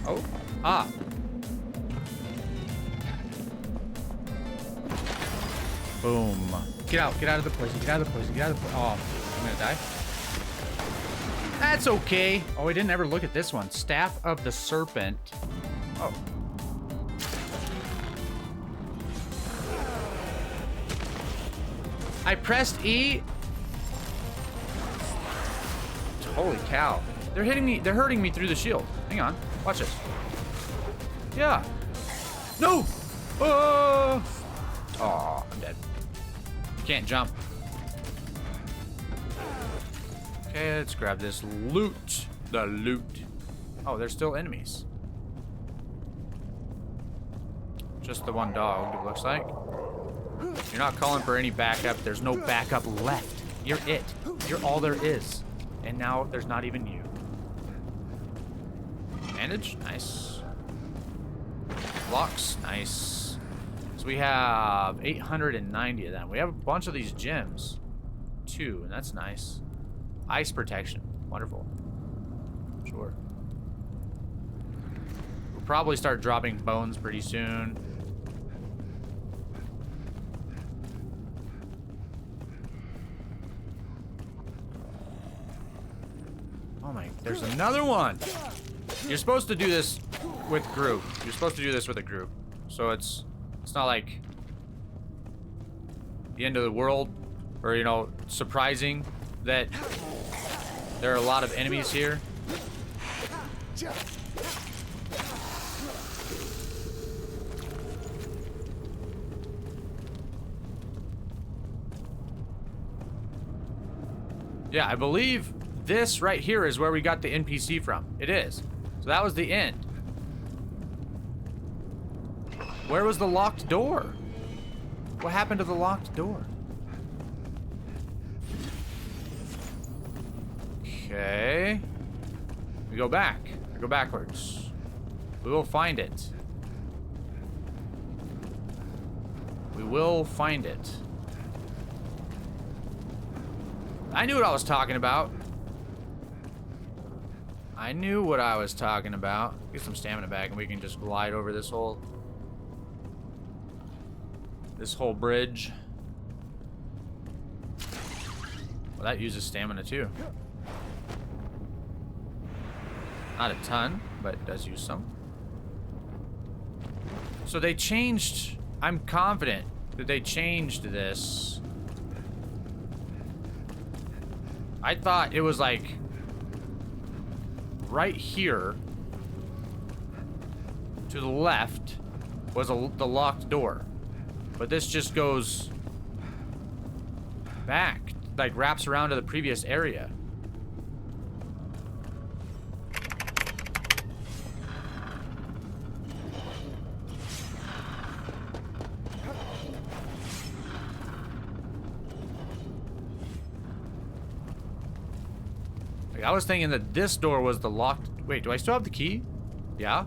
Oh. Ah. Boom. Get out. Get out of the poison. Get out of the poison. Get out of the poison. Oh, I'm gonna die. That's okay. Oh, we didn't ever look at this one. Staff of the Serpent. Oh. I pressed E. Holy cow. They're hitting me. They're hurting me through the shield. Hang on. Watch this. Yeah. No. Oh, I'm dead. Can't jump. Okay, let's grab this loot. The loot. Oh, there's still enemies. Just the one dog, it looks like. You're not calling for any backup. There's no backup left. You're it. You're all there is. And now there's not even you. Bandage, nice. Blocks, nice. So we have 890 of them. We have a bunch of these gems, too, and that's nice. Ice protection, wonderful. Sure. We'll probably start dropping bones pretty soon. Oh my, there's another one. You're supposed to do this with group. You're supposed to do this with a group. So it's not like the end of the world or, you know, surprising that there are a lot of enemies here. Yeah, I believe this right here is where we got the NPC from. It is. So that was the end. Where was the locked door? What happened to the locked door? Okay. We go back. We go backwards. We will find it. We will find it. I knew what I was talking about. I knew what I was talking about. Get some stamina back and we can just glide over this whole bridge. Well, that uses stamina too. Not a ton, but it does use some. So they changed, I'm confident that they changed this. I thought it was like right here to the left was the locked door. But this just goes back, like wraps around to the previous area. Like, I was thinking that this door was the locked... Wait, do I still have the key? Yeah.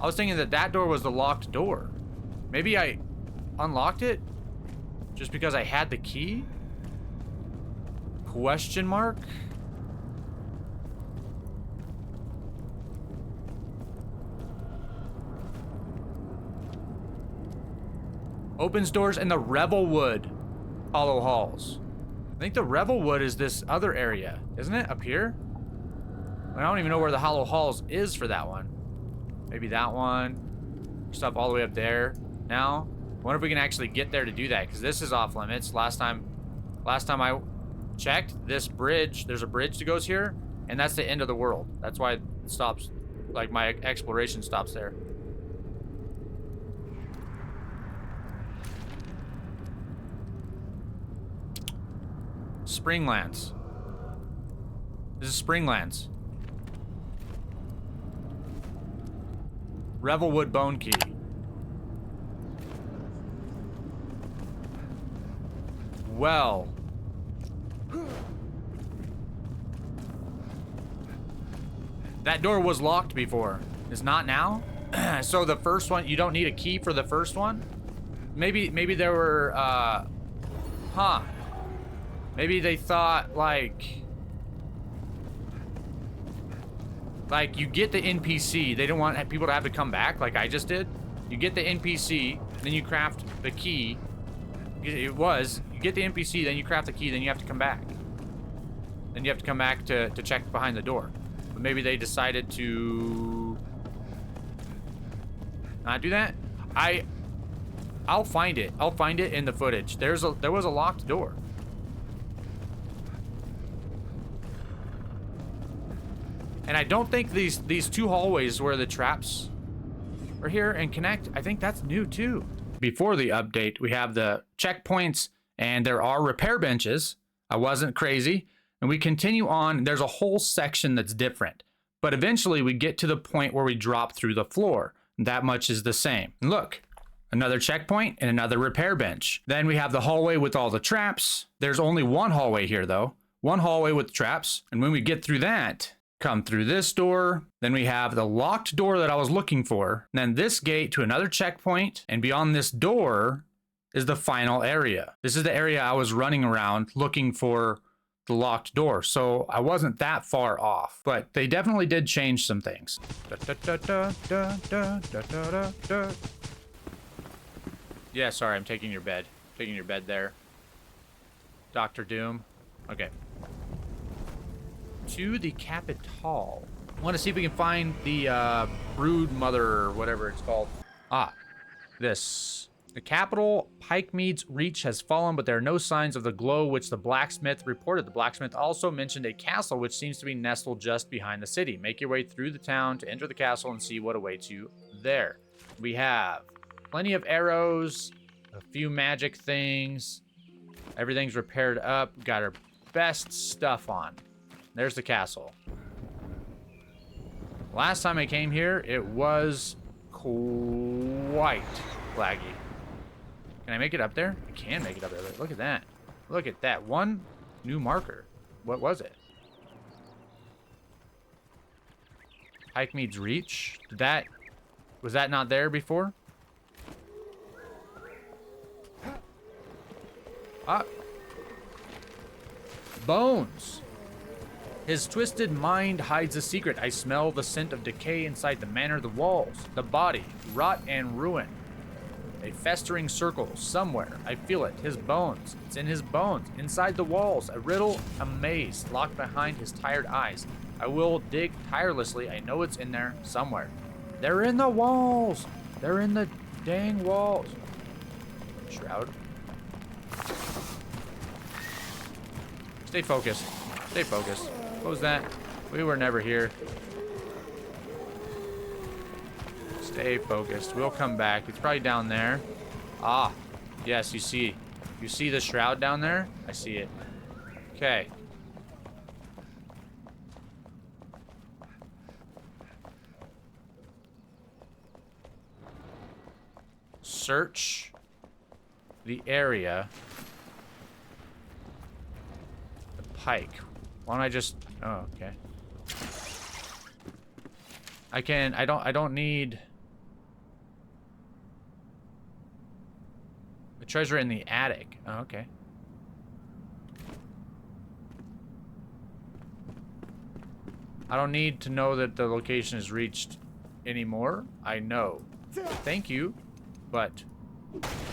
I was thinking that that door was the locked door. Maybe I unlocked it just because I had the key? Question mark? Opens doors in the Revelwood Hollow Halls. I think the Revelwood is this other area, isn't it? Up here? I don't even know where the Hallow Halls is for that one. Maybe that one. Stuff all the way up there. Now, I wonder if we can actually get there to do that, because this is off limits. Last time I checked, this bridge, there's a bridge that goes here, and that's the end of the world. That's why it stops, like my exploration stops there. Springlands. This is Springlands. Revelwood Bone Key. Well. That door was locked before. It's not now? So the first one, you don't need a key for the first one? Maybe there were, huh. Maybe they thought, like Like, you get the NPC. They don't want people to have to come back like I just did. You get the NPC, then you craft the key. You get the NPC, then you craft the key, then you have to come back. Then you have to come back to check behind the door. But maybe they decided to not do that. I'll find it. I'll find it in the footage. There was a locked door. And I don't think these two hallways where the traps are here and connect, I think that's new too. Before the update, we have the checkpoints and there are repair benches. I wasn't crazy. And we continue on. There's a whole section that's different. But eventually we get to the point where we drop through the floor. That much is the same. And look, another checkpoint and another repair bench. Then we have the hallway with all the traps. There's only one hallway here though. One hallway with traps. And when we get through that, come through this door. Then we have the locked door that I was looking for. Then this gate to another checkpoint. And beyond this door is the final area. This is the area I was running around looking for the locked door. So I wasn't that far off, but they definitely did change some things. Yeah, sorry, I'm taking your bed. Taking your bed there. Dr. Doom. Okay. To the Capitol. I want to see if we can find the brood mother or whatever it's called. Ah, this. The capital, Pikemead's reach has fallen, but there are no signs of the glow which the blacksmith reported. The blacksmith also mentioned a castle which seems to be nestled just behind the city. Make your way through the town to enter the castle and see what awaits you there. We have plenty of arrows, a few magic things. Everything's repaired up. Got our best stuff on. There's the castle. Last time I came here, it was quite laggy. Can I make it up there? I can make it up there. Look at that. Look at that. One new marker. What was it? Pikemead's reach? Was that not there before? Ah. Bones. His twisted mind hides a secret. I smell the scent of decay inside the manor, the walls, the body, rot and ruin. A festering circle somewhere. I feel it. His bones. It's in his bones. Inside the walls. A riddle, a maze, locked behind his tired eyes. I will dig tirelessly. I know it's in there somewhere. They're in the walls. They're in the dang walls. Shroud. Stay focused. Stay focused. What was that? We were never here. Stay focused. We'll come back. It's probably down there. Ah, yes, you see the shroud down there? I see it. Okay. Search the area. The pike. Why don't I just... Oh, okay. I don't need... The treasure in the attic. Oh, okay. I don't need to know that the location is reached anymore. I know. Thank you, but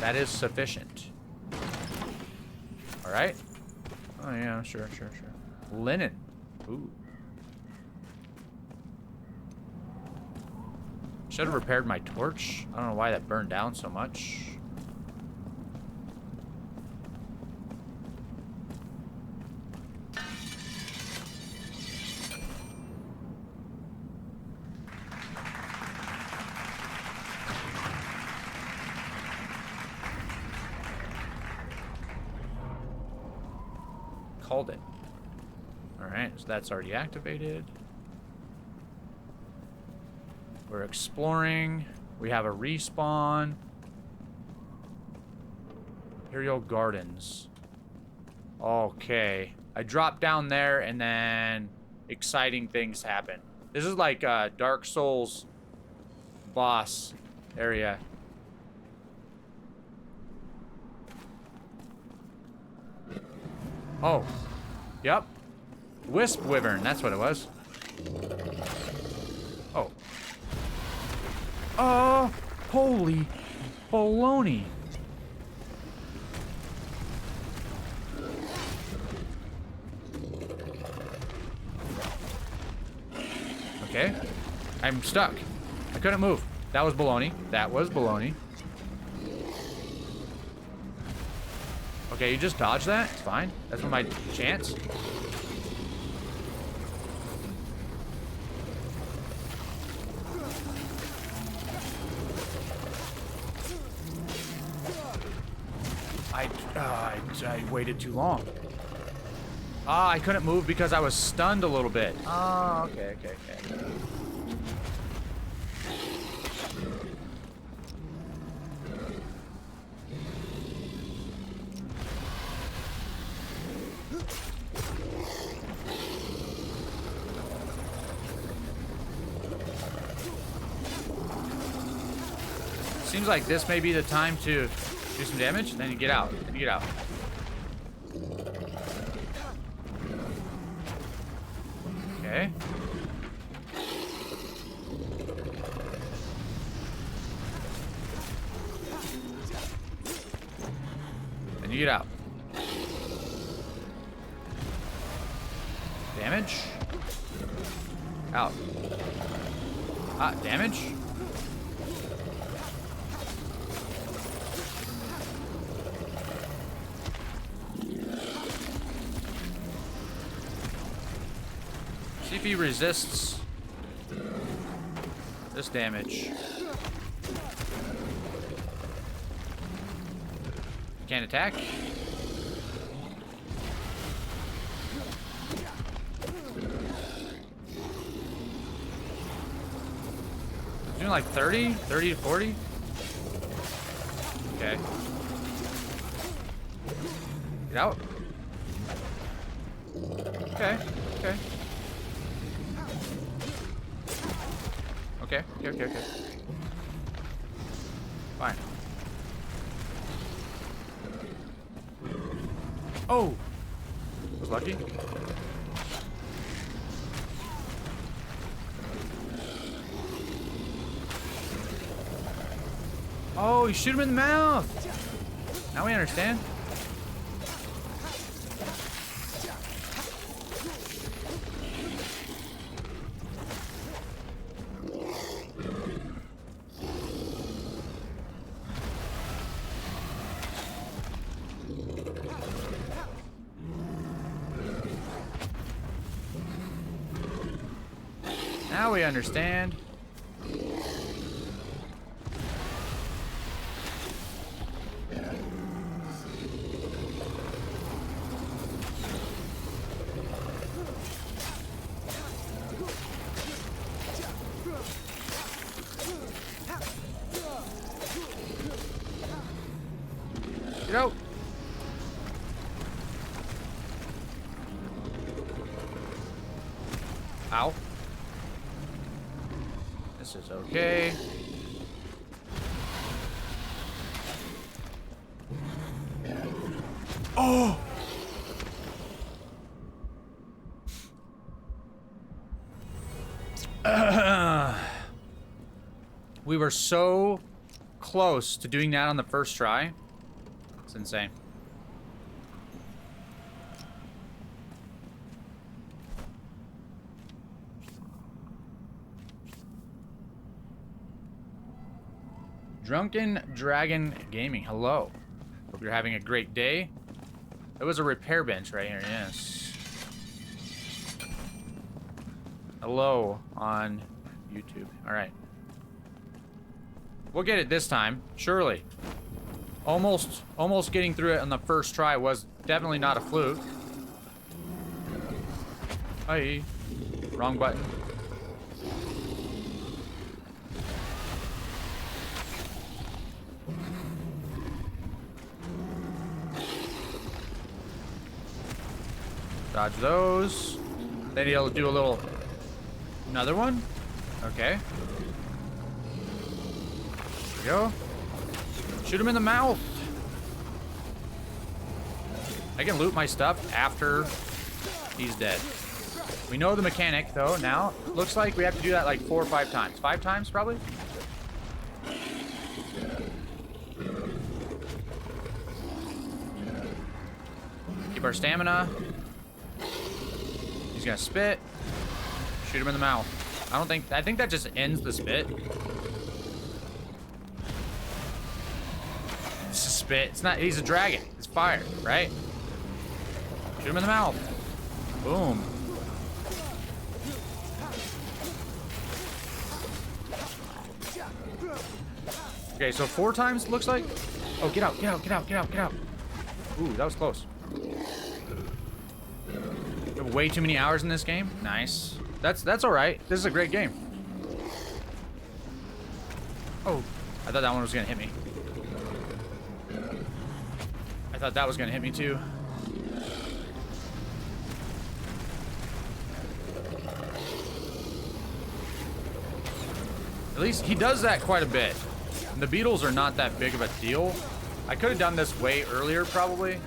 that is sufficient. All right. Oh yeah, sure. Linen. Ooh. Should have repaired my torch. I don't know why that burned down so much. Called it. Alright, so that's already activated. We're exploring. We have a respawn. Imperial Gardens. Okay. I dropped down there and then exciting things happen. This is like a Dark Souls boss area. Oh. Yep. Wispwyvern, that's what it was. Oh. Oh, holy baloney. Okay. I'm stuck. I couldn't move. That was baloney. That was baloney. Okay, you just dodge that. It's fine. That's my chance. I waited too long. Ah, I couldn't move because I was stunned a little bit. Oh, okay. Seems like this may be the time to do some damage, then you get out. Okay. Then you get out. Damage. Out. Ah, damage. See if he resists this damage. Can't attack. Doing like 30 to 40. Okay. Get out. Okay. Okay. Fine. Oh! Was lucky. Oh, you shoot him in the mouth! Now we understand. Now we understand. Get out. Ow. This is okay. Oh! We were so close to doing that on the first try. It's insane. Drunken Dragon Gaming, hello. Hope you're having a great day. There was a repair bench right here, yes. Hello on YouTube. All right. We'll get it this time, surely. Almost getting through it on the first try was definitely not a fluke. Hi. Wrong button. Dodge those. Then he'll do a little... Another one? Okay. There we go. Shoot him in the mouth. I can loot my stuff after he's dead. We know the mechanic, though, now. Looks like we have to do that like 4 or 5 times. 5 times, probably? Keep our stamina. He's gonna spit. Shoot him in the mouth. I think that just ends the spit. It's a spit. It's not, he's a dragon. It's fire, right? Shoot him in the mouth. Boom. Okay, so 4 times looks like. Oh, get out, get out, get out, get out, get out. Ooh, that was close. You have way too many hours in this game. Nice. That's all right. This is a great game. Oh, I thought that one was gonna hit me. I thought that was gonna hit me too. At least he does that quite a bit. And the beetles are not that big of a deal. I could have done this way earlier, probably.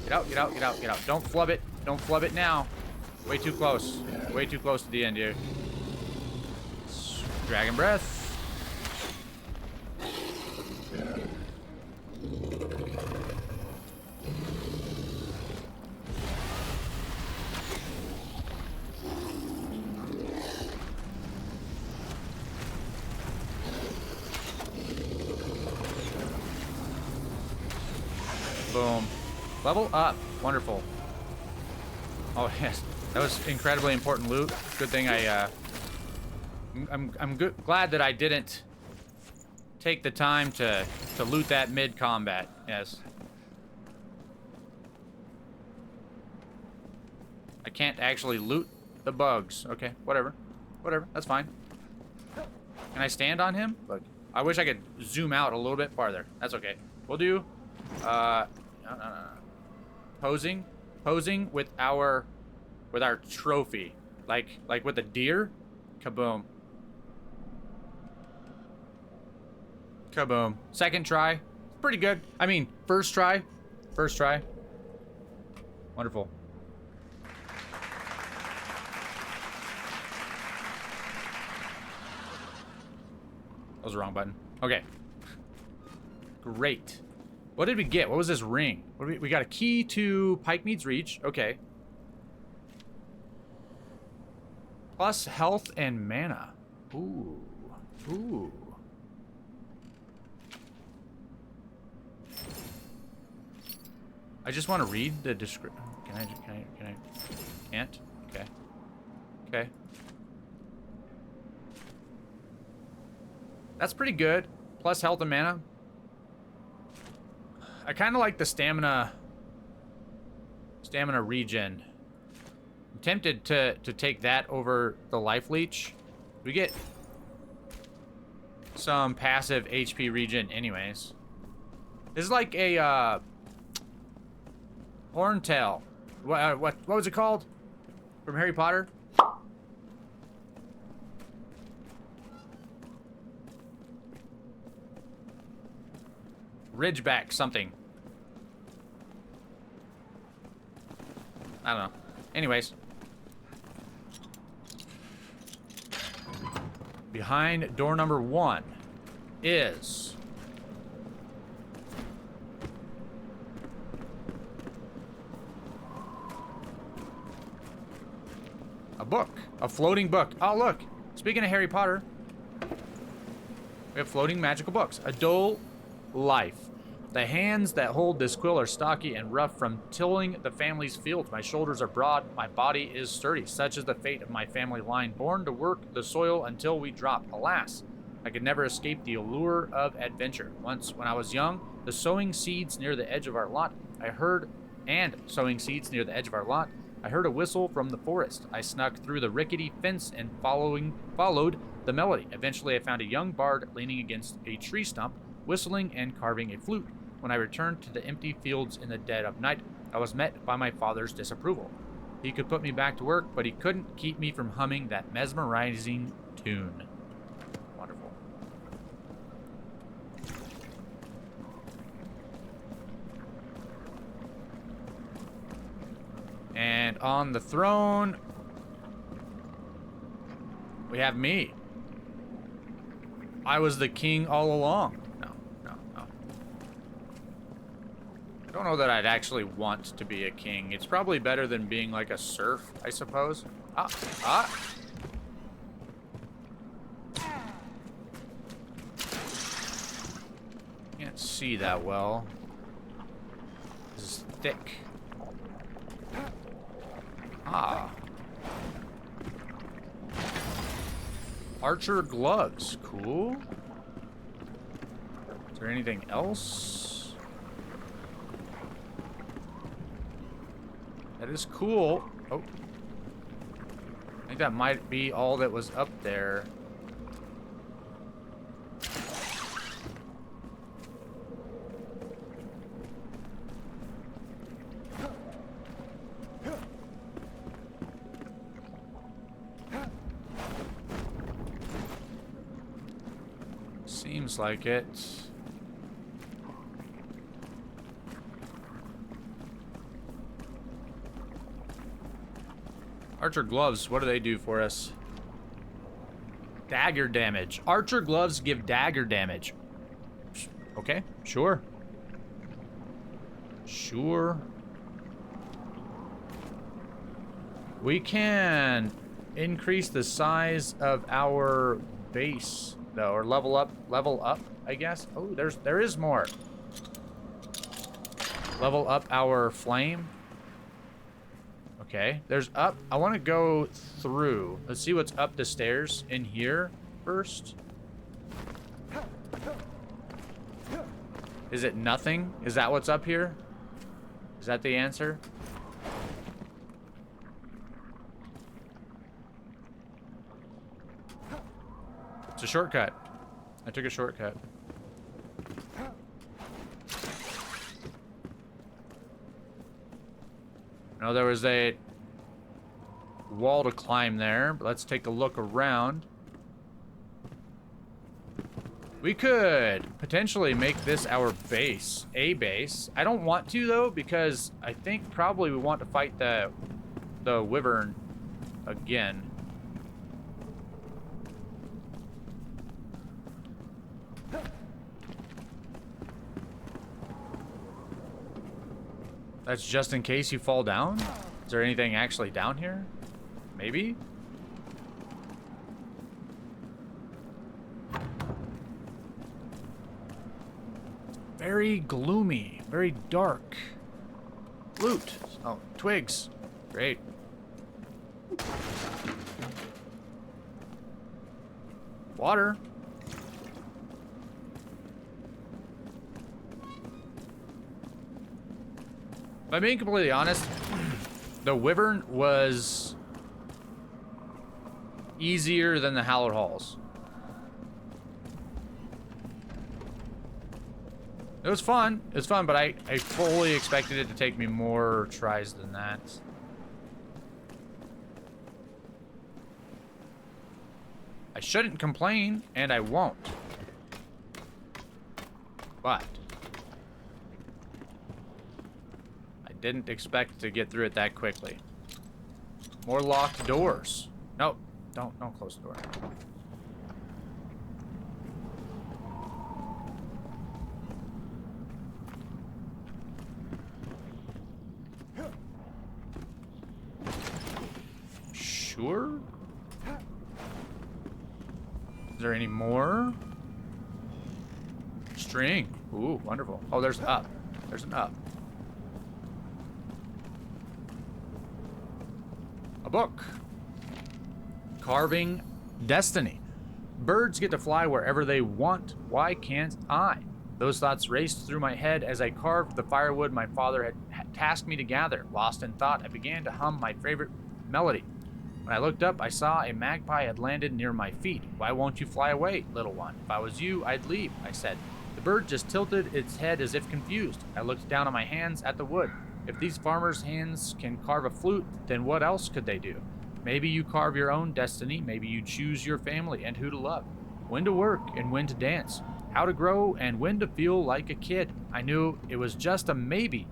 Get out, get out, get out, get out. Don't flub it. Don't flub it now. Way too close. Way too close to the end here. Dragon breath. Boom. Level up. Wonderful. Oh, yes. That was incredibly important loot. Good thing I'm glad that I didn't take the time to loot that mid-combat. Yes. I can't actually loot the bugs. Okay, whatever. Whatever. That's fine. Can I stand on him? Look. I wish I could zoom out a little bit farther. That's okay. We'll do posing with our trophy, like with a deer. Kaboom. Kaboom. Second try. Pretty good. I mean, first try. First try. Wonderful. That was the wrong button. Okay. Great. What did we get? What was this ring? What did we got a key to Pikemead's Reach. Okay. Plus health and mana. Ooh. Ooh. I just want to read the description. Can I? Can't? Okay. Okay. That's pretty good. Plus health and mana. I kind of like the stamina regen. I'm tempted to take that over the life leech. We get some passive HP regen anyways. This is like a horntail. What was it called? From Harry Potter? Ridgeback something. I don't know. Anyways. Behind door number 1 is a book. A floating book. Oh, look. Speaking of Harry Potter, we have floating magical books. A dull life. The hands that hold this quill are stocky and rough from tilling the family's fields. My shoulders are broad, my body is sturdy. Such is the fate of my family line, born to work the soil until we drop. Alas, I could never escape the allure of adventure. Once, when I was young, sowing seeds near the edge of our lot, I heard a whistle from the forest. I snuck through the rickety fence and followed the melody. Eventually, I found a young bard leaning against a tree stump, whistling and carving a flute. When I returned to the empty fields in the dead of night, I was met by my father's disapproval. He could put me back to work, but he couldn't keep me from humming that mesmerizing tune. Wonderful. on the throne, we have me. I was the king all along. No. I don't know that I'd actually want to be a king. It's probably better than being like a serf, I suppose. Can't see that well. This is thick. Archer gloves, cool. Is there anything else? That is cool. Oh. I think that might be all that was up there. Seems like it. Archer gloves, what do they do for us? Dagger damage. Archer gloves give dagger damage. Okay, sure. Sure. We can increase the size of our base, though, or level up, I guess. Oh, there is more. Level up our flame. Okay, there's up. I want to go through. Let's see what's up the stairs in here first. Is it nothing? Is that what's up here? Is that the answer? It's a shortcut. I took a shortcut. No, there was a wall to climb there, but let's take a look around. We could potentially make this our base, a base. I don't want to though, because I think probably we want to fight the wyvern again. That's just in case you fall down? Is there anything actually down here? Maybe? Very gloomy, very dark. Loot. Oh, twigs. Great. Water. If I'm being completely honest, the wyvern was easier than the Hallow Halls. It was fun. It was fun, but I fully expected it to take me more tries than that. I shouldn't complain, and I won't. But I didn't expect to get through it that quickly. More locked doors. Nope. Don't close the door. Sure. Is there any more? String. Ooh, wonderful. Oh, there's up. There's an up. A book. Carving Destiny. Birds get to fly wherever they want. Why can't I? Those thoughts raced through my head as I carved the firewood my father had tasked me to gather. Lost in thought, I began to hum my favorite melody. When I looked up, I saw a magpie had landed near my feet. Why won't you fly away, little one? If I was you, I'd leave, I said. The bird just tilted its head as if confused. I looked down at my hands at the wood. If these farmers' hands can carve a flute, then what else could they do? Maybe you carve your own destiny. Maybe you choose your family and who to love. When to work and when to dance. How to grow and when to feel like a kid. I knew it was just a maybe,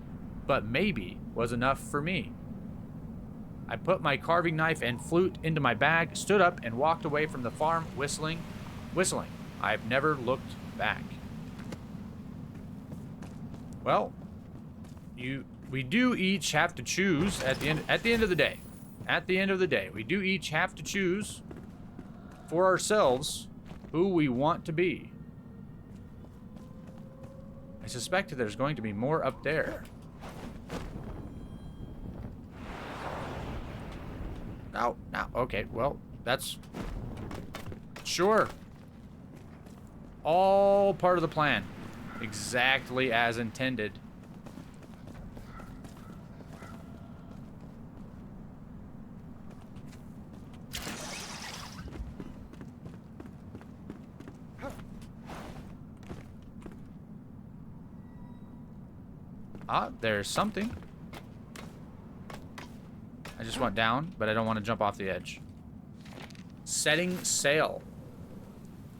but maybe was enough for me. I put my carving knife and flute into my bag, stood up, and walked away from the farm, whistling. I've never looked back. Well, we do each have to choose at the end of the day. At the end of the day, we do each have to choose for ourselves who we want to be. I suspect there's going to be more up there. No. Okay, well, that's... Sure. All part of the plan. Exactly as intended. Ah, there's something. I just went down, but I don't want to jump off the edge. Setting sail.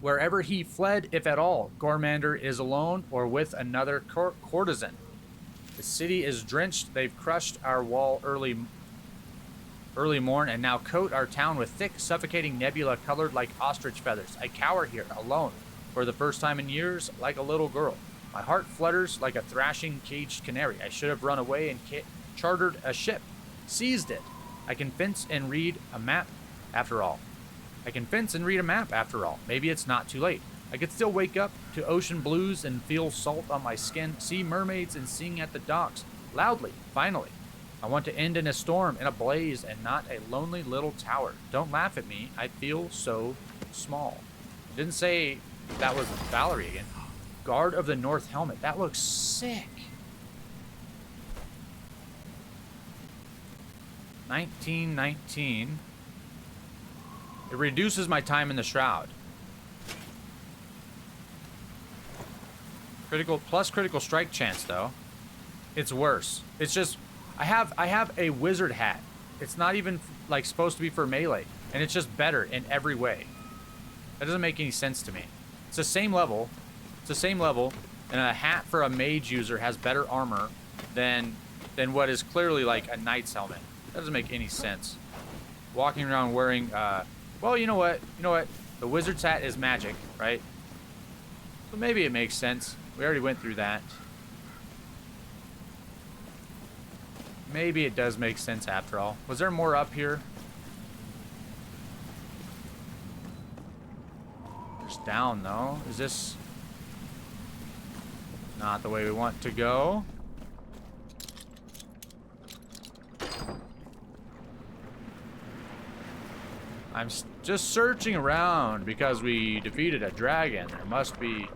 Wherever he fled, if at all, Gormander is alone or with another courtesan. The city is drenched. They've crushed our wall early morn and now coat our town with thick, suffocating nebula colored like ostrich feathers. I cower here, alone, for the first time in years, like a little girl. My heart flutters like a thrashing caged canary. I should have run away and chartered a ship, seized it. I can fence and read a map after all. Maybe it's not too late. I could still wake up to ocean blues and feel salt on my skin, see mermaids and sing at the docks, loudly, finally. I want to end in a storm, in a blaze, and not a lonely little tower. Don't laugh at me. I feel so small. It didn't say that was Valerie again. Guard of the North Helmet. That looks sick. 1919. It reduces my time in the shroud. Critical strike chance though. It's worse. It's just I have a wizard hat. It's not even like supposed to be for melee, and it's just better in every way. That doesn't make any sense to me. It's the same level. And a hat for a mage user has better armor than what is clearly like a knight's helmet. That doesn't make any sense. Walking around wearing well, you know what? The wizard's hat is magic, right? So maybe it makes sense. We already went through that. Maybe it does make sense after all. Was there more up here? There's down though. Is this not the way we want to go? I'm just searching around because we defeated a dragon. There must be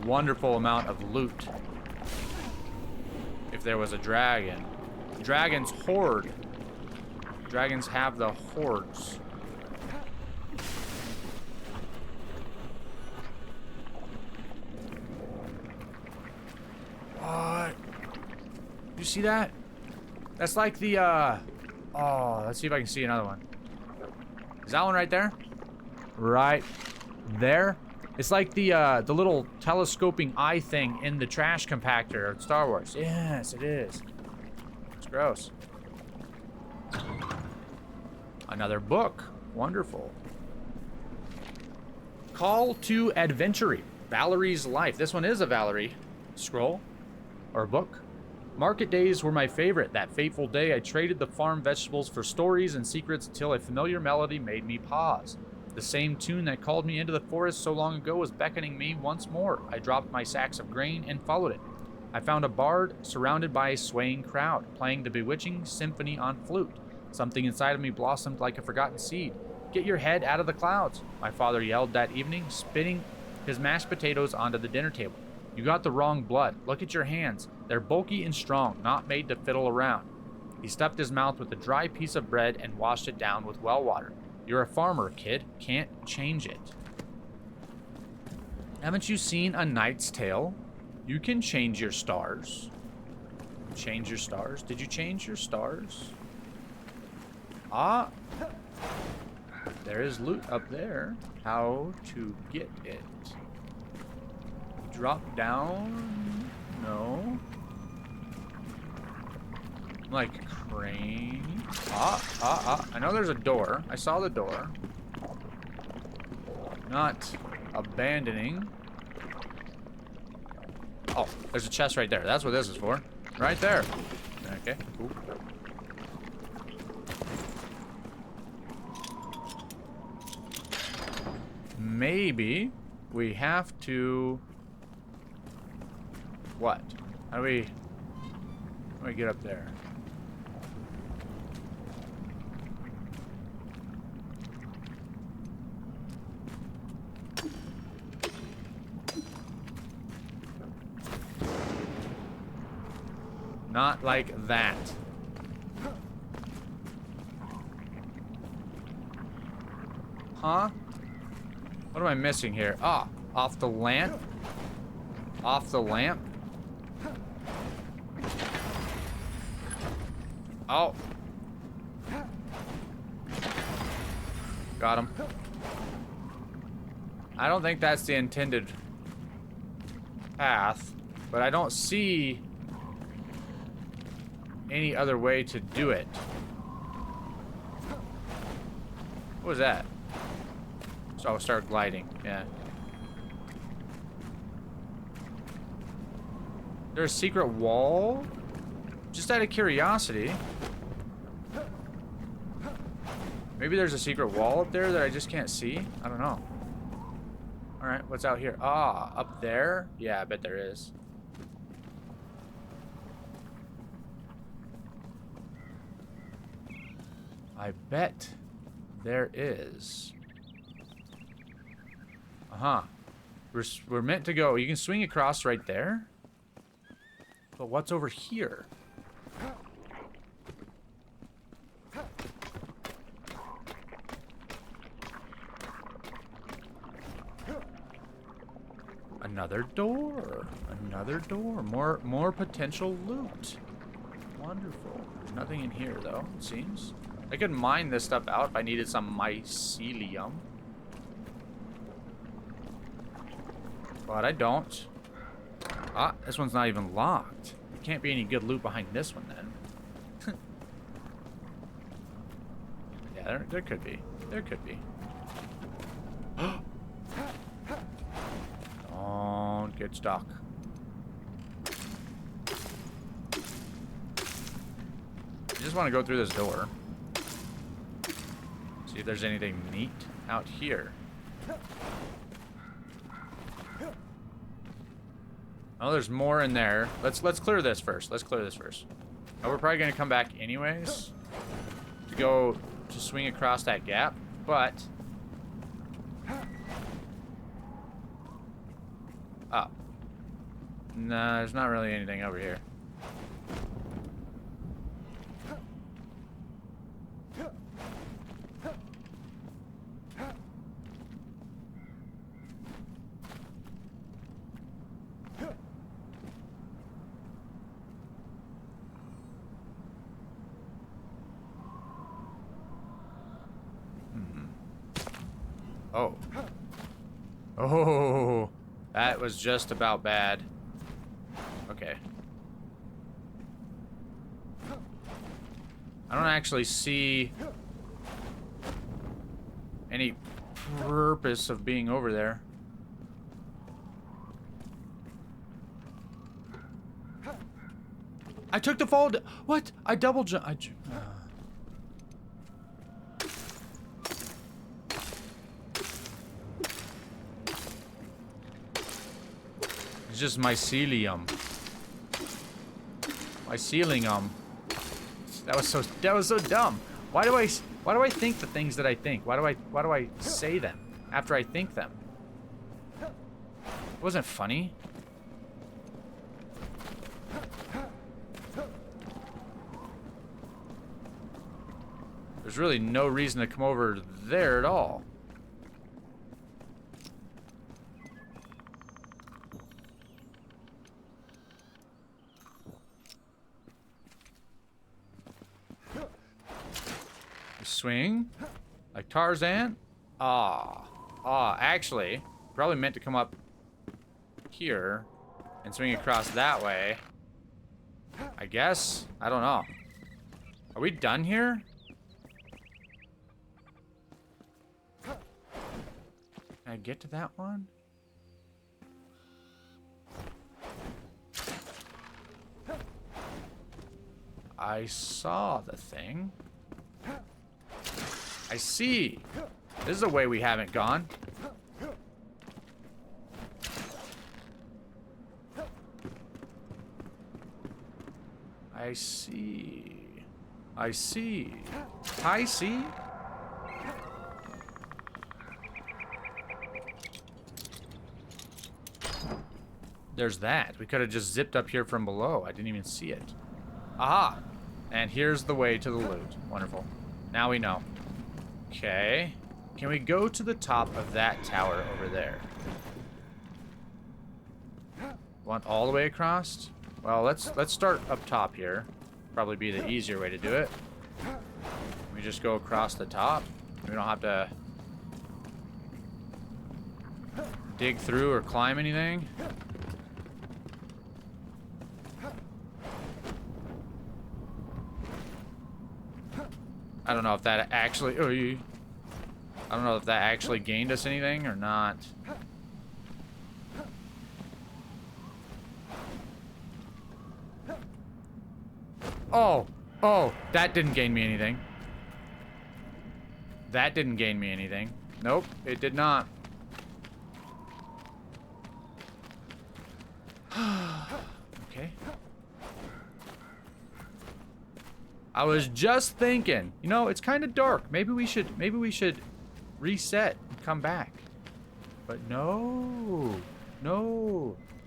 a wonderful amount of loot. If there was a dragon. Dragons hoard. Dragons have the hordes. What? You see that? That's like the, oh, let's see if I can see another one. Is that one right there? Right there? It's like the little telescoping eye thing in the trash compactor of Star Wars. Yes, it is. It's gross. Another book. Wonderful. Call to Adventure. Valerie's Life. This one is a Valerie scroll or book. Market days were my favorite. That fateful day, I traded the farm vegetables for stories and secrets until a familiar melody made me pause. The same tune that called me into the forest so long ago was beckoning me once more. I dropped my sacks of grain and followed it. I found a bard surrounded by a swaying crowd, playing the bewitching symphony on flute. Something inside of me blossomed like a forgotten seed. Get your head out of the clouds, my father yelled that evening, spitting his mashed potatoes onto the dinner table. You got the wrong blood. Look at your hands. They're bulky and strong, not made to fiddle around. He stuffed his mouth with a dry piece of bread and washed it down with well water. You're a farmer, kid. Can't change it. Haven't you seen A Knight's Tale? You can change your stars. Change your stars? Did you change your stars? Ah. There is loot up there. How to get it? Drop down? No. Like crane. I know there's a door. I saw the door. Not abandoning. Oh, there's a chest right there. That's what this is for. Right there. Okay, cool. Maybe we have to... What? How do we get up there? Not like that. Huh? What am I missing here? Ah, off the lamp? Off the lamp? Oh. Got him. I don't think that's the intended path, but I don't see any other way to do it. What was that? So I'll start gliding, yeah. There's a secret wall? Just out of curiosity. Maybe there's a secret wall up there that I just can't see? I don't know. Alright, what's out here? Ah, up there? Yeah, I bet there is. I bet there is. Uh-huh. We're meant to go. You can swing across right there. But what's over here? Another door. Another door. More potential loot. Wonderful. There's nothing in here though, it seems. I could mine this stuff out if I needed some mycelium. But I don't. Ah, this one's not even locked. There can't be any good loot behind this one then. Yeah, there could be. There could be. Don't get stuck. I just want to go through this door. See if there's anything neat out here. Oh, there's more in there. Let's clear this first. Let's clear this first. Oh, we're probably gonna come back anyways to go to swing across that gap, but oh, nah, there's not really anything over here. Oh. Oh, that was just about bad. Okay. I don't actually see any purpose of being over there. I took the fall. What? I double jump. It's just mycelium. Mycelium. That was so dumb. Why do I think the things that I think? Why do I say them after I think them? It wasn't funny. There's really no reason to come over there at all. Swing like Tarzan. Actually probably meant to come up here and swing across that way, I guess. I don't know. Are we done here? Can I get to that one? I saw the thing. I see. This is a way we haven't gone. I see. I see. I see. There's that. We could have just zipped up here from below. I didn't even see it. Aha! And here's the way to the loot. Wonderful. Now we know. Okay. Can we go to the top of that tower over there? Want all the way across? Well, let's start up top here. Probably be the easier way to do it. We just go across the top. We don't have to dig through or climb anything. I don't know if that actually... I don't know if that actually gained us anything or not. Oh, that didn't gain me anything. That didn't gain me anything. Nope, it did not. Okay. I was just thinking, you know, it's kind of dark. Maybe we should reset and come back. But no,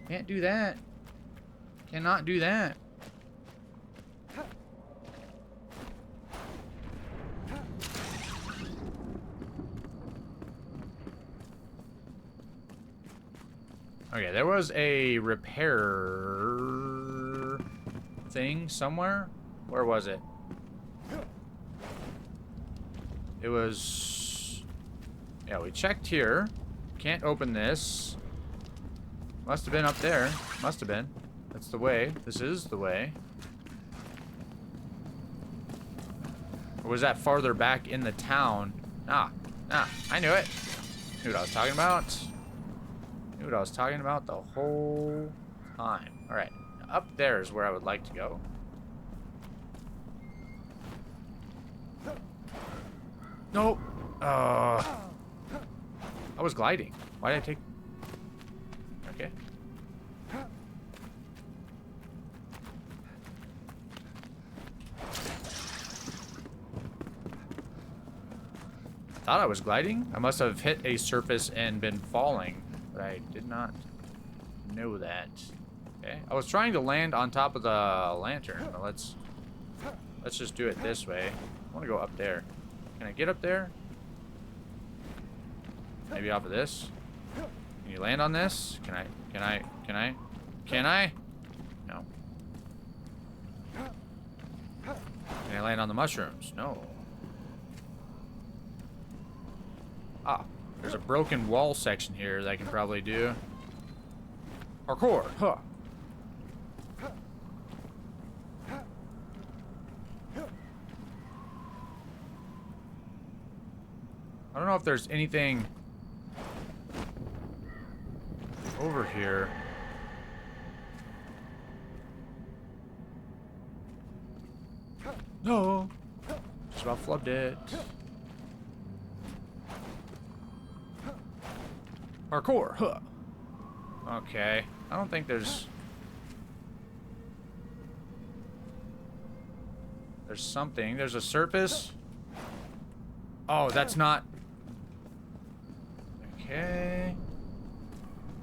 can't do that. Cannot do that. Okay, there was a repair thing somewhere. Where was it? It was... Yeah, we checked here. Can't open this. Must have been up there. Must have been. That's the way. This is the way. Or was that farther back in the town? I knew it. Knew what I was talking about. Knew what I was talking about the whole time. Alright. Up there is where I would like to go. Nope. I was gliding. Why did I take... Okay. Thought I was gliding. I must have hit a surface and been falling, but I did not know that. Okay. I was trying to land on top of the lantern, but let's just do it this way. I want to go up there. Can I get up there? Maybe off of this? Can you land on this? Can I? No. Can I land on the mushrooms? No. Ah, there's a broken wall section here that I can probably do. Parkour, huh. I don't know if there's anything over here. No. Just about flubbed it. Parkour, huh. Okay. I don't think there's something. There's a surface. Oh, that's not... Okay.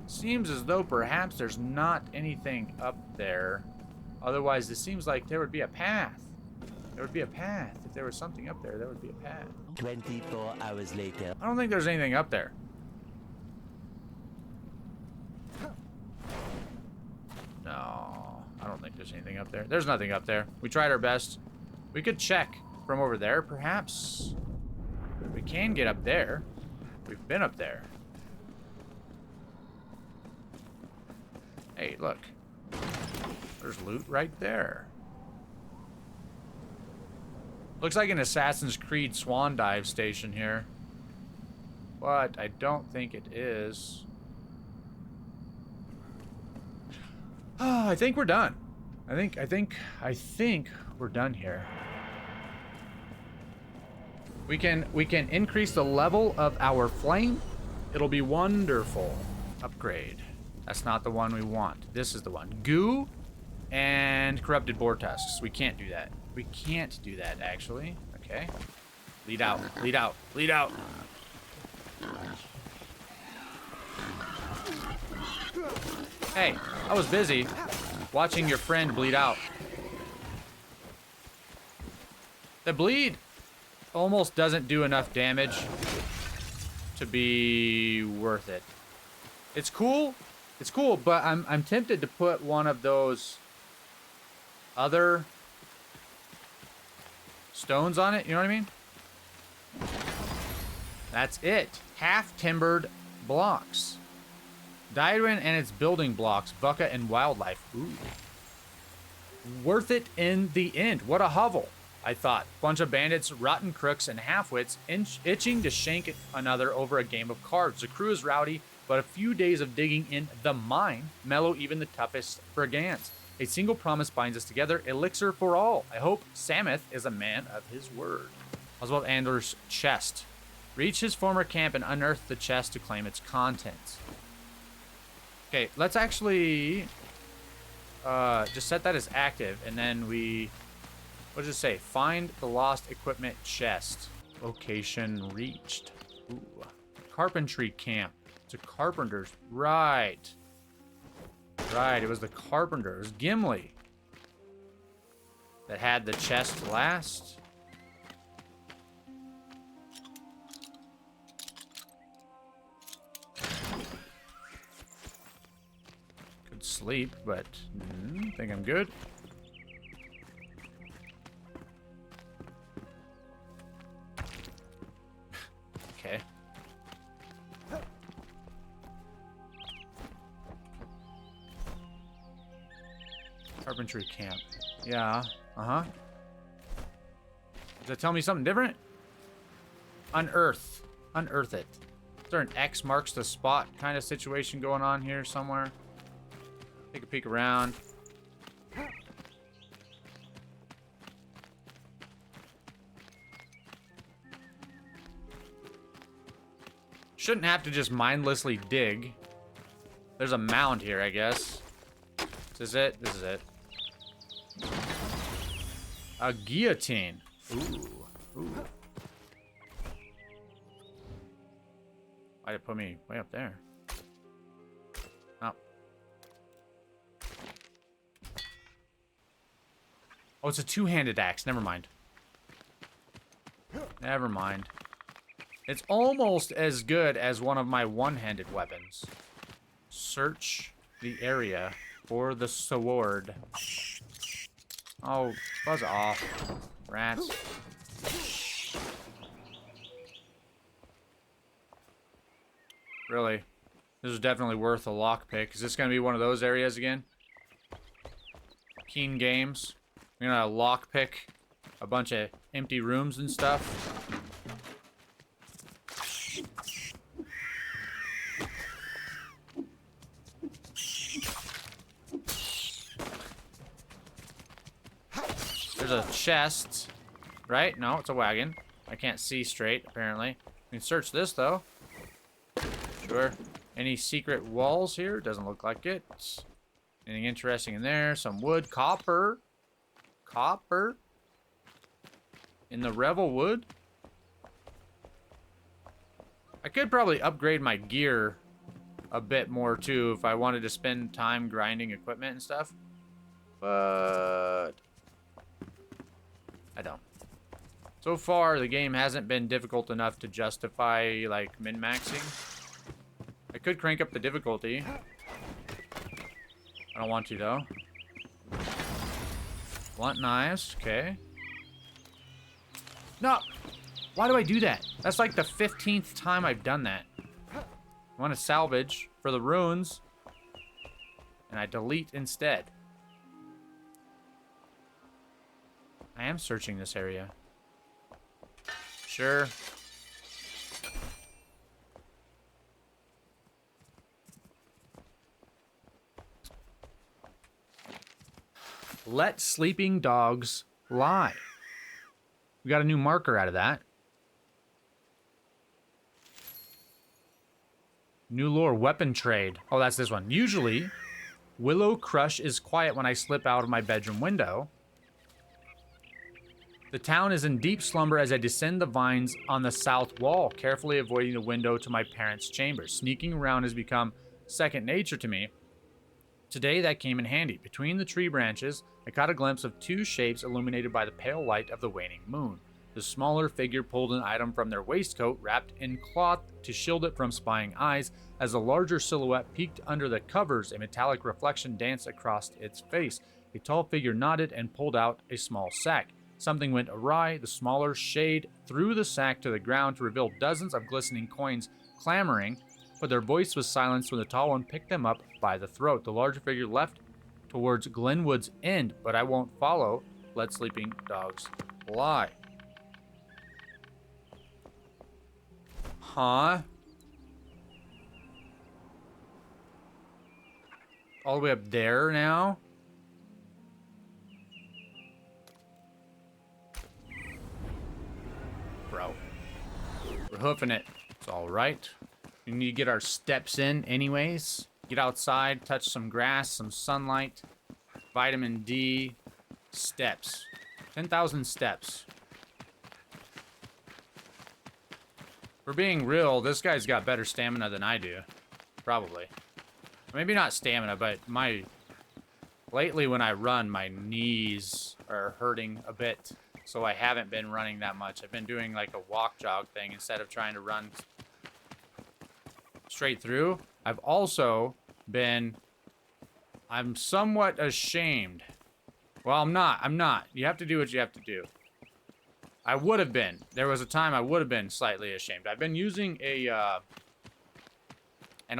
Seems as though perhaps there's not anything up there. Otherwise, it seems like there would be a path. There would be a path. If there was something up there, there would be a path. 24 hours later. I don't think there's anything up there. No, I don't think there's anything up there. There's nothing up there. We tried our best. We could check from over there, perhaps. We can get up there. We've been up there. Hey, look. There's loot right there. Looks like an Assassin's Creed swan dive station here. But I don't think it is. I think we're done. I think we're done here. We can increase the level of our flame. It'll be wonderful. Upgrade. That's not the one we want. This is the one. Goo and corrupted boar tusks. We can't do that. We can't do that, actually. Okay. Lead out. Lead out. Lead out. Hey, I was busy watching your friend bleed out. The bleed almost doesn't do enough damage to be worth it. It's cool. It's cool, but I'm tempted to put one of those other stones on it, you know what I mean? That's it. Half-timbered blocks. Diadrin and its building blocks, Bucka and wildlife. Ooh. Worth it in the end. What a hovel, I thought. Bunch of bandits, rotten crooks, and halfwits itching to shank another over a game of cards. The crew is rowdy, but a few days of digging in the mine mellow even the toughest brigands. A single promise binds us together, elixir for all. I hope Sameth is a man of his word. Oswald Andler's chest. Reach his former camp and unearth the chest to claim its contents. Okay, let's actually just set that as active, and then what does it say? Find the lost equipment chest. Location reached. Ooh. Carpentry camp. It's a carpenter's. Right. Right, it was the carpenter. It was Gimli that had the chest last. Could sleep, but I think I'm good. Okay. Carpentry camp. Yeah. Uh-huh. Does that tell me something different? Unearth. Unearth it. Is there an X marks the spot kind of situation going on here somewhere? Take a peek around. Shouldn't have to just mindlessly dig. There's a mound here, I guess. This is it. This is it. A guillotine. Ooh. Ooh. Why'd it put me way up there? Oh. Oh, it's a two-handed axe. Never mind. Never mind. It's almost as good as one of my one-handed weapons. Search the area for the sword. Oh, buzz off. Rats. Really? This is definitely worth a lockpick. Is this going to be one of those areas again? Keen Games. We're going to lockpick a bunch of empty rooms and stuff. There's a chest, right? No, it's a wagon. I can't see straight, apparently. We can search this, though. Sure. Any secret walls here? Doesn't look like it. Anything interesting in there? Some wood. Copper. Copper. In the Revel wood. I could probably upgrade my gear a bit more, too, if I wanted to spend time grinding equipment and stuff. But I don't. So far, the game hasn't been difficult enough to justify, like, min-maxing. I could crank up the difficulty. I don't want to, though. Blunt knives, okay. No! Why do I do that? That's like the 15th time I've done that. I want to salvage for the runes. And I delete instead. I am searching this area. Sure. Let sleeping dogs lie. We got a new marker out of that. New lore, weapon trade. Oh, that's this one. Usually, Willow Crush is quiet when I slip out of my bedroom window. The town is in deep slumber as I descend the vines on the south wall, carefully avoiding the window to my parents' chamber. Sneaking around has become second nature to me. Today, that came in handy. Between the tree branches, I caught a glimpse of two shapes illuminated by the pale light of the waning moon. The smaller figure pulled an item from their waistcoat, wrapped in cloth to shield it from spying eyes. As the larger silhouette peeked under the covers, a metallic reflection danced across its face. A tall figure nodded and pulled out a small sack. Something went awry. The smaller shade threw the sack to the ground to reveal dozens of glistening coins clamoring, but their voice was silenced when the tall one picked them up by the throat. The larger figure left towards Glenwood's end, but I won't follow. Let sleeping dogs lie. Huh? All the way up there now? Bro. We're hoofing it. It's alright. We need to get our steps in anyways. Get outside, touch some grass, some sunlight, vitamin D, steps. 10,000 steps. For being real, this guy's got better stamina than I do. Probably. Maybe not stamina, but lately when I run, my knees are hurting a bit. So I haven't been running that much. I've been doing like a walk jog thing instead of trying to run straight through. I've also been, I'm somewhat ashamed. Well, I'm not. You have to do what you have to do. I would have been. There was a time I would have been slightly ashamed. I've been using an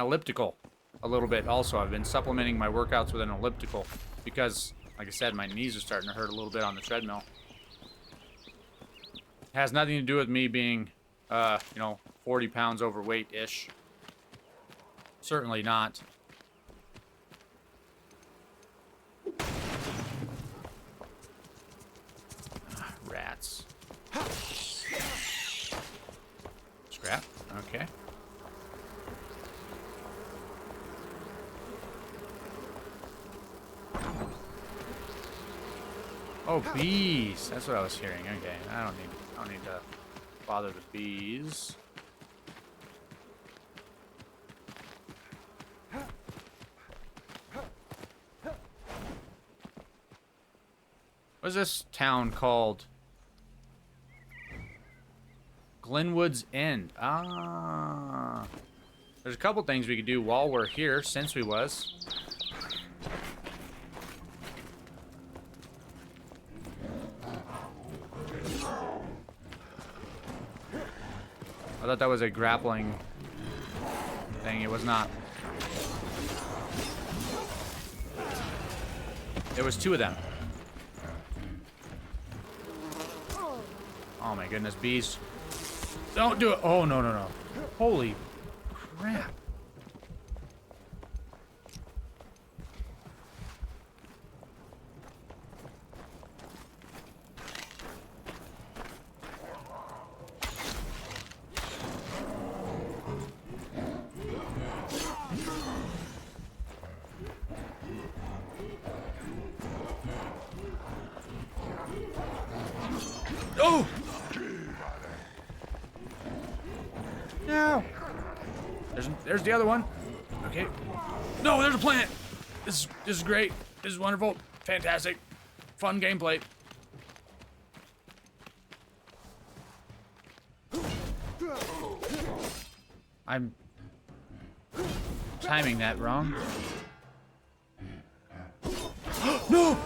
elliptical a little bit also. I've been supplementing my workouts with an elliptical because, like I said, my knees are starting to hurt a little bit on the treadmill. It has nothing to do with me being, 40 pounds overweight-ish. Certainly not. Rats. Scrap. Okay. Oh, bees. That's what I was hearing. Okay. I don't need to bother the bees. What's this town called? Glenwood's End. Ah. There's a couple things we could do while we're here, since we was. I thought that was a grappling thing. It was not. There was two of them. Oh my goodness, bees. Don't do it. Oh, no, no, no. Holy crap. Oh! No! There's the other one. Okay. No, there's a plant. This is great. This is wonderful. Fantastic. Fun gameplay. I'm timing that wrong. No!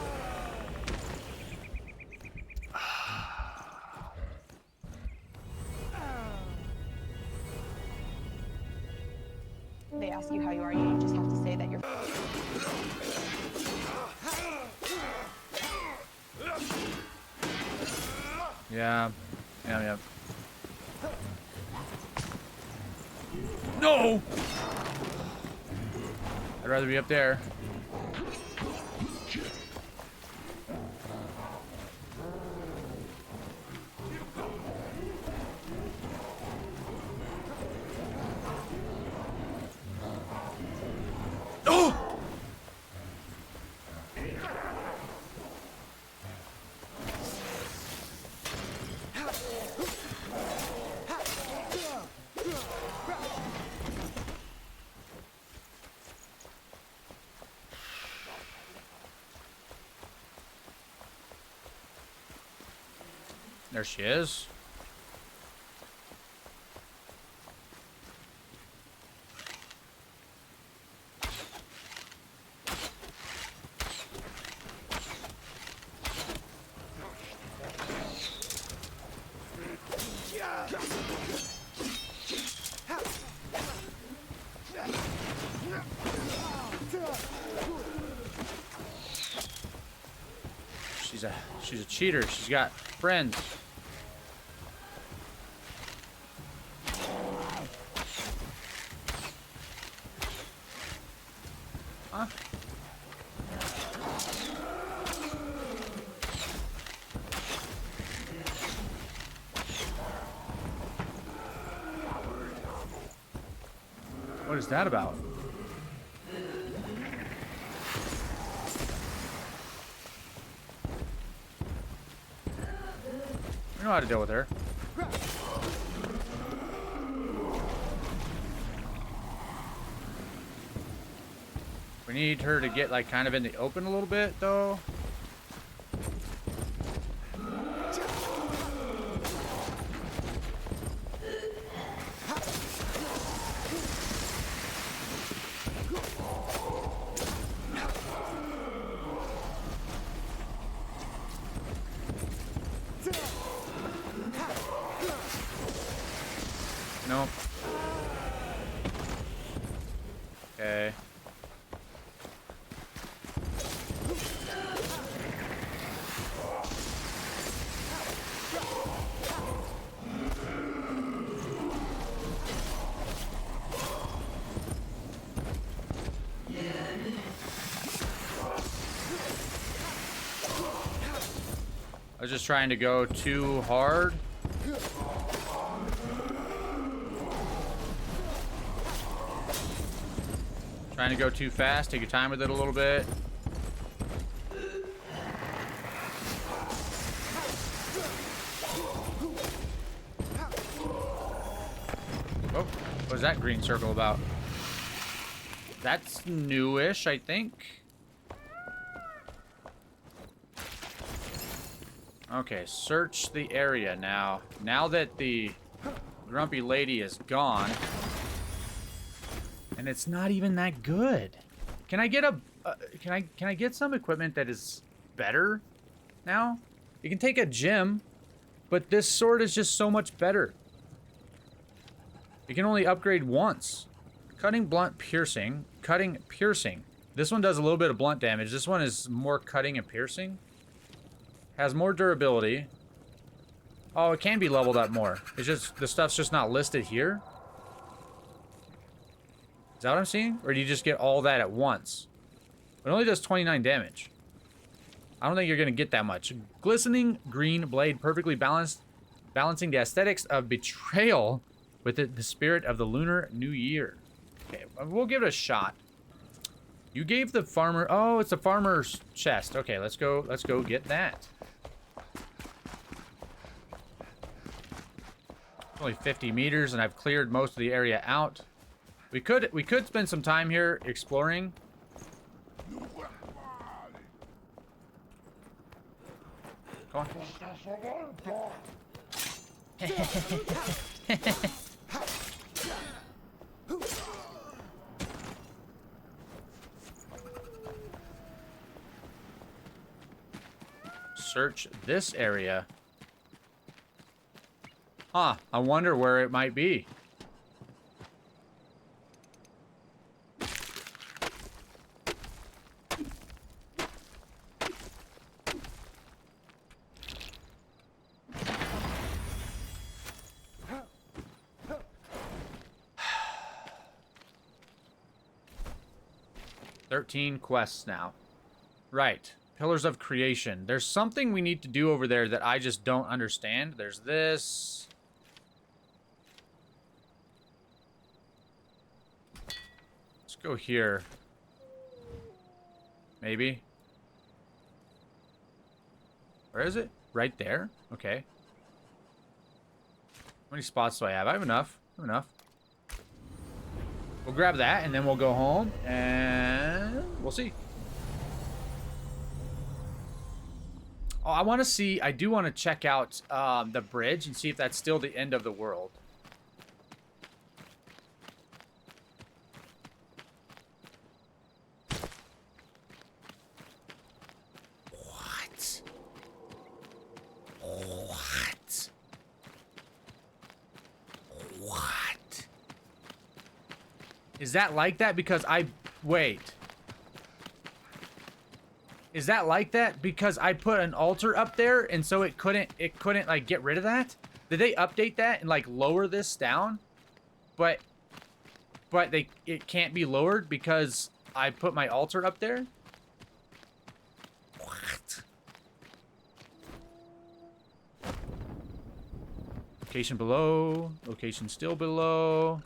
They ask you how you are, you just have to say that you're... Yeah. No! I'd rather be up there. Oh! There she is. She's a cheater. She's got friends. Huh? What is that about? I know how to deal with her. We need her to get like kind of in the open a little bit though. Nope. Okay. I was just trying to go too hard. Trying to go too fast. Take your time with it a little bit. Oh, what is that green circle about? That's newish, I think. Okay, search the area now. Now that the grumpy lady is gone. And it's not even that good. Can I get a can I get some equipment that is better now? You can take a gem, but this sword is just so much better. You can only upgrade once. Cutting, blunt, piercing. Cutting, piercing. This one does a little bit of blunt damage. This one is more cutting and piercing. Has more durability. Oh, it can be leveled up more. It's just the stuff's just not listed here. Is that what I'm seeing? Or do you just get all that at once? It only does 29 damage. I don't think you're going to get that much. Glistening green blade, perfectly balanced, balancing the aesthetics of betrayal with the spirit of the Lunar New Year. Okay, we'll give it a shot. You gave the farmer... Oh, it's a farmer's chest. Okay, let's go get that. Only 50 meters, and I've cleared most of the area out. We could spend some time here exploring. Go on. Search this area. Huh, I wonder where it might be. 13 quests now. Right. Pillars of Creation. There's something we need to do over there that I just don't understand. There's this. Let's go here. Maybe. Where is it? Right there? Okay. How many spots do I have? I have enough. I have enough. We'll grab that, and then we'll go home, and we'll see. Oh, I want to see... I do want to check out the bridge and see if that's still the end of the world. What? What? What? Is that like that? Because I... Wait. Is that like that? Because I put an altar up there, and so it couldn't like get rid of that? Did they update that and like lower this down? But it can't be lowered because I put my altar up there? What? Location below. Location still below.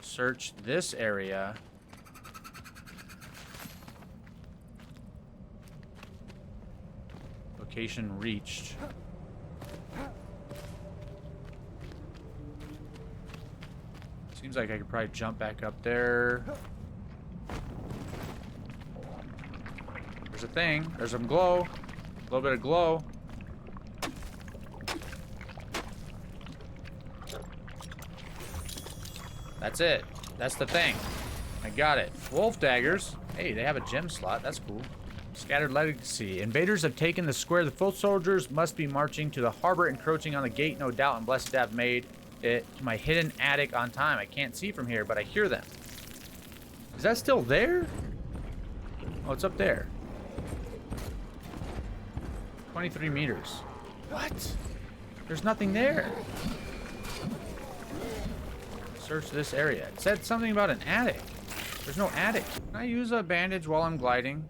Search this area. Location reached. Seems like I could probably jump back up there. There's a thing. There's some glow. A little bit of glow. That's it. That's the thing. I got it. Wolf daggers. Hey, they have a gem slot. That's cool. Scattered legacy. Invaders have taken the square. The foot soldiers must be marching to the harbor, encroaching on the gate. No doubt, and blessed to have made it to my hidden attic on time. I can't see from here, but I hear them. Is that still there? Oh, it's up there. 23 meters. What? There's nothing there. Search this area. It said something about an attic. There's no attic. Can I use a bandage while I'm gliding?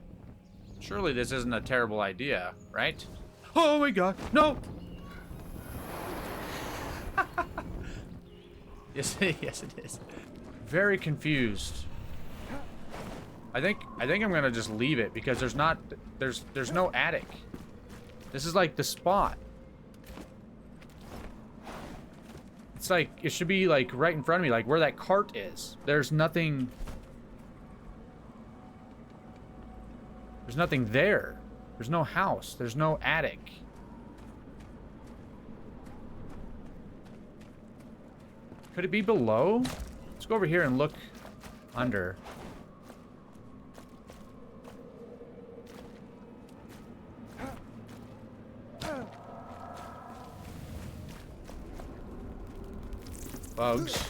Surely this isn't a terrible idea, right? Oh my god, no! Yes, yes it is. Very confused. I think I'm gonna just leave it because there's no attic. This is like the spot. It's like, it should be like right in front of me, like where that cart is. There's nothing there. There's no house. There's no attic. Could it be below? Let's go over here and look under. Bugs.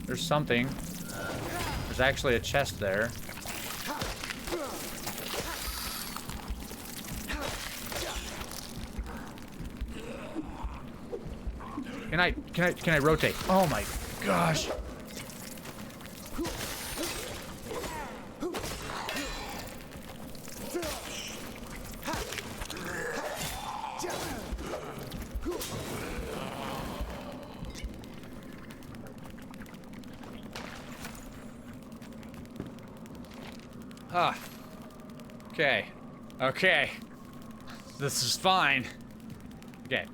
There's something. There's actually a chest there. Can I rotate? Oh my gosh. Ah. Okay. Okay. This is fine. Okay.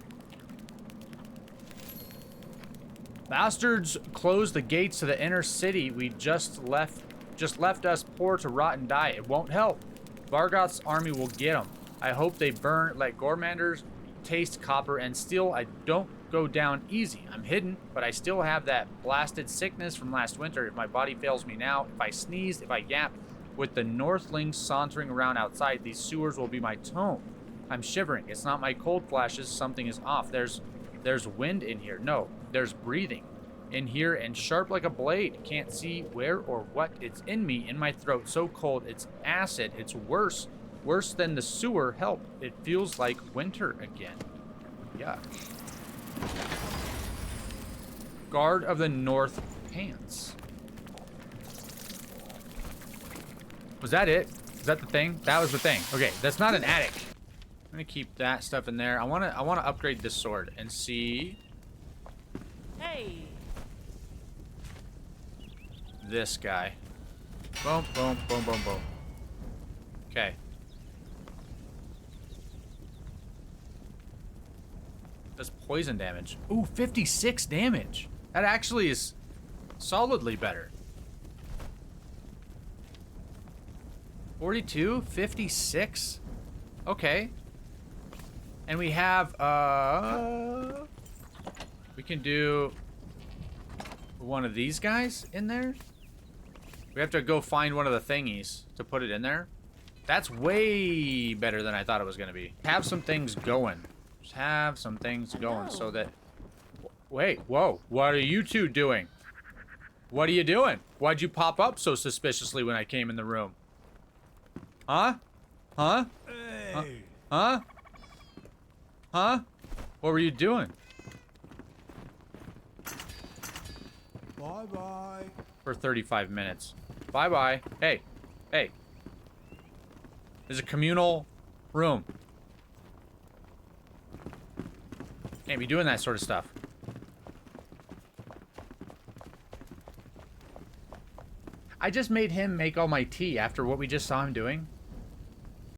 Bastards closed the gates to the inner city. We just left us poor to rot and die. It won't help. Vargoth's army will get them. I hope they burn, let Gormanders taste copper and steel. I don't go down easy. I'm hidden, but I still have that blasted sickness from last winter. If my body fails me now, if I sneeze, if I yap, with the Northlings sauntering around outside, these sewers will be my tomb. I'm shivering. It's not my cold flashes. Something is off. There's wind in here. No, there's breathing. in here and sharp like a blade. Can't see where or what. It's in me, in my throat. So cold. It's acid. It's worse. Worse than the sewer. Help. It feels like winter again. Yuck. Guard of the North pants. Was that it? Is that the thing? That was the thing. Okay, that's not an attic. I'm gonna keep that stuff in there. I wanna upgrade this sword and see. Hey. This guy. Boom, boom, boom, boom, boom. Okay. Does poison damage. Ooh, 56 damage. That actually is solidly better. 42, 56. Okay. And we have, we can do one of these guys in there. We have to go find one of the thingies to put it in there. That's way better than I thought it was going to be. Have some things going. Just have some things going so that... Wait, whoa. What are you two doing? What are you doing? Why'd you pop up so suspiciously when I came in the room? Huh? Huh? Hey. Huh? Huh? What were you doing? Bye-bye. For 35 minutes. Bye-bye. Hey. Hey. There's a communal room. Can't be doing that sort of stuff. I just made him make all my tea after what we just saw him doing.